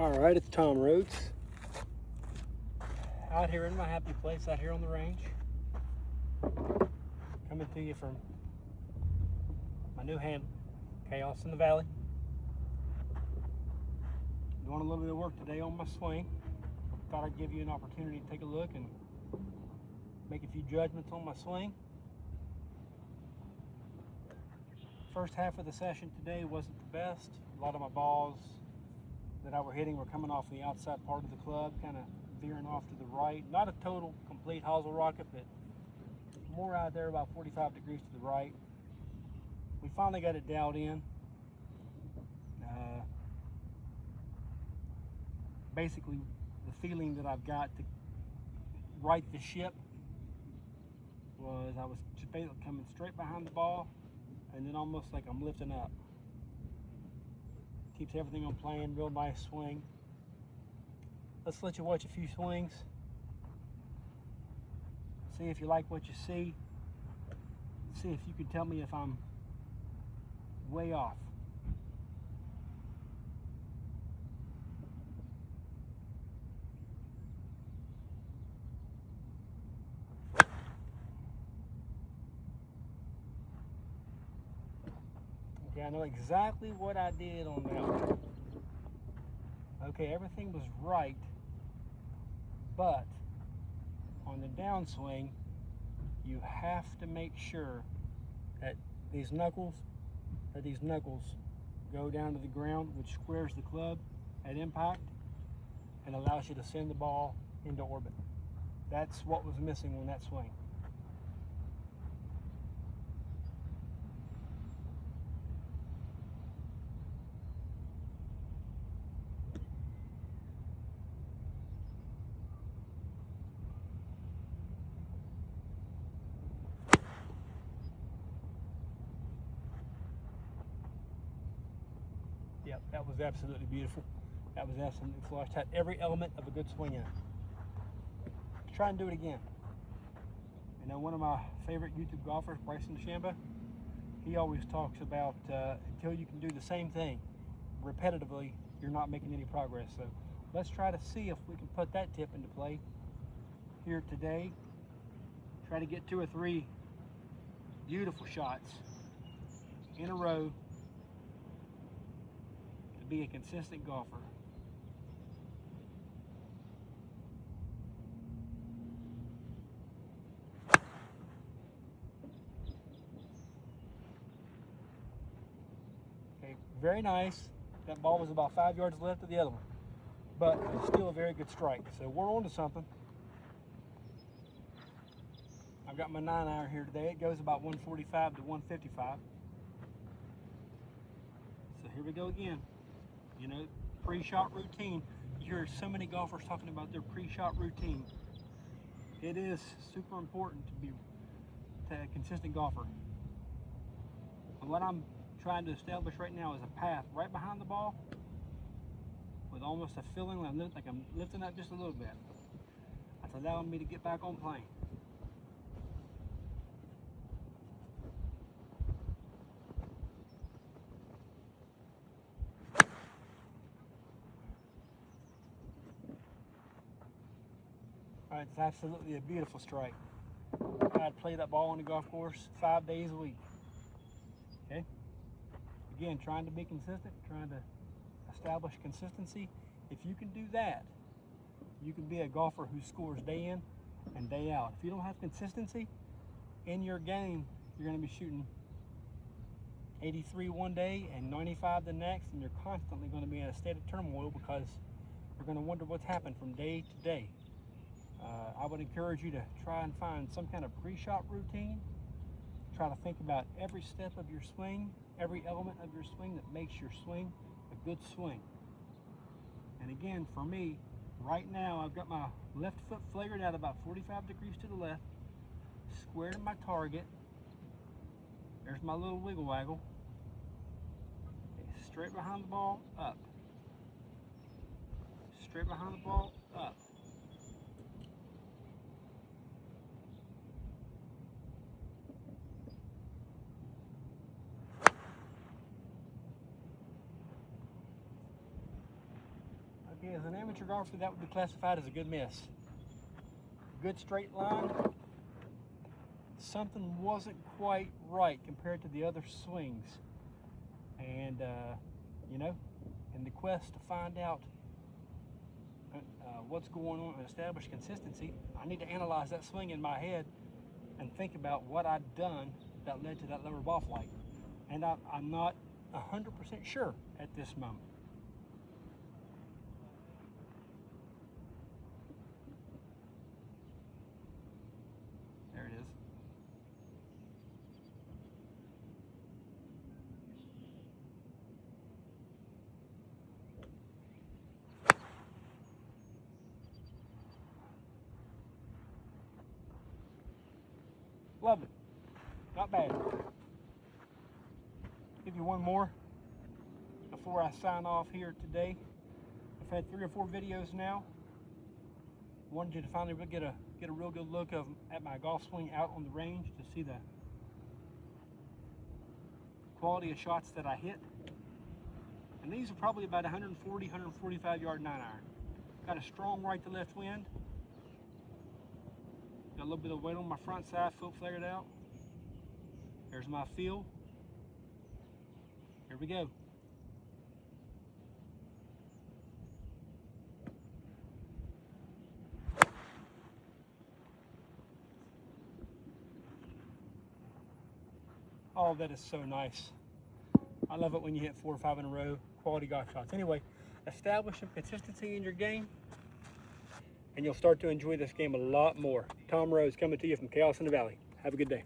Alright, it's Tom Rhodes. Out here in my happy place, out here on the range. Coming to you from my new handle, Chaos in the Valley. Doing a little bit of work today on my swing. Thought I'd give you an opportunity to take a look and make a few judgments on my swing. First half of the session today wasn't the best. A lot of my balls that I were hitting were coming off the outside part of the club, kind of veering off to the right. Not a total complete hosel rocket, but more out there about 45 degrees to the right. We finally got it dialed in. Basically, the feeling that I've got to right the ship was I was just basically coming straight behind the ball and then almost like I'm lifting up. Keeps everything on plane, real nice swing. Let's let you watch a few swings. See if you like what you see. See if you can tell me if I'm way off. Okay, I know exactly what I did on that one. Okay, everything was right, but on the downswing, you have to make sure that these knuckles go down to the ground, which squares the club at impact and allows you to send the ball into orbit. That's what was missing on that swing. Yep, that was absolutely beautiful. That was absolutely flush. Had every element of a good swing in it. Try and do it again. You know, one of my favorite YouTube golfers, Bryson DeChambeau, he always talks about until you can do the same thing repetitively, you're not making any progress. So let's try to see if we can put that tip into play here today. Try to get 2 or 3 beautiful shots in a row to be a consistent golfer. Okay, very nice. That ball was about 5 yards left of the other one, but it's still a very good strike. So we're on to something. I've got my 9-iron here today. It goes about 145 to 155. So here we go again. You know, pre-shot routine. You hear so many golfers talking about their pre-shot routine. It is super important to be a consistent golfer. And what I'm trying to establish right now is a path right behind the ball with almost a feeling like I'm lifting up just a little bit. That's allowing me to get back on plane. All right, it's absolutely a beautiful strike. I'd play that ball on the golf course 5 days a week. Okay? Again, trying to be consistent, trying to establish consistency. If you can do that, you can be a golfer who scores day in and day out. If you don't have consistency in your game, you're going to be shooting 83 one day and 95 the next, and you're constantly going to be in a state of turmoil because you're going to wonder what's happened from day to day. I would encourage you to try and find some kind of pre-shot routine. Try to think about every step of your swing, every element of your swing that makes your swing a good swing. And again, for me, right now, I've got my left foot flaggered out about 45 degrees to the left, square to my target. There's my little wiggle waggle. Okay, straight behind the ball, up. Straight behind the ball, up. amateur golfer, that would be classified as a good miss. Good straight line. Something wasn't quite right compared to the other swings. And, you know, in the quest to find out what's going on and establish consistency, I need to analyze that swing in my head and think about what I'd done that led to that lower ball flight. And I'm not 100% sure at this moment. There it is. Love it. Not bad. Give you one more before I sign off here today. I've had 3 or 4 videos now. Wanted you to finally get a real good look at my golf swing out on the range to see the quality of shots that I hit. And these are probably about 140, 145 yard 9-iron. Got a strong right to left wind. Got a little bit of weight on my front side, foot flared out. There's my feel. Here we go. Oh, that is so nice. I love it when you hit 4 or 5 in a row, quality golf shots. Anyway, establish some consistency in your game, and you'll start to enjoy this game a lot more. Tom Rose coming to you from Chaos in the Valley. Have a good day.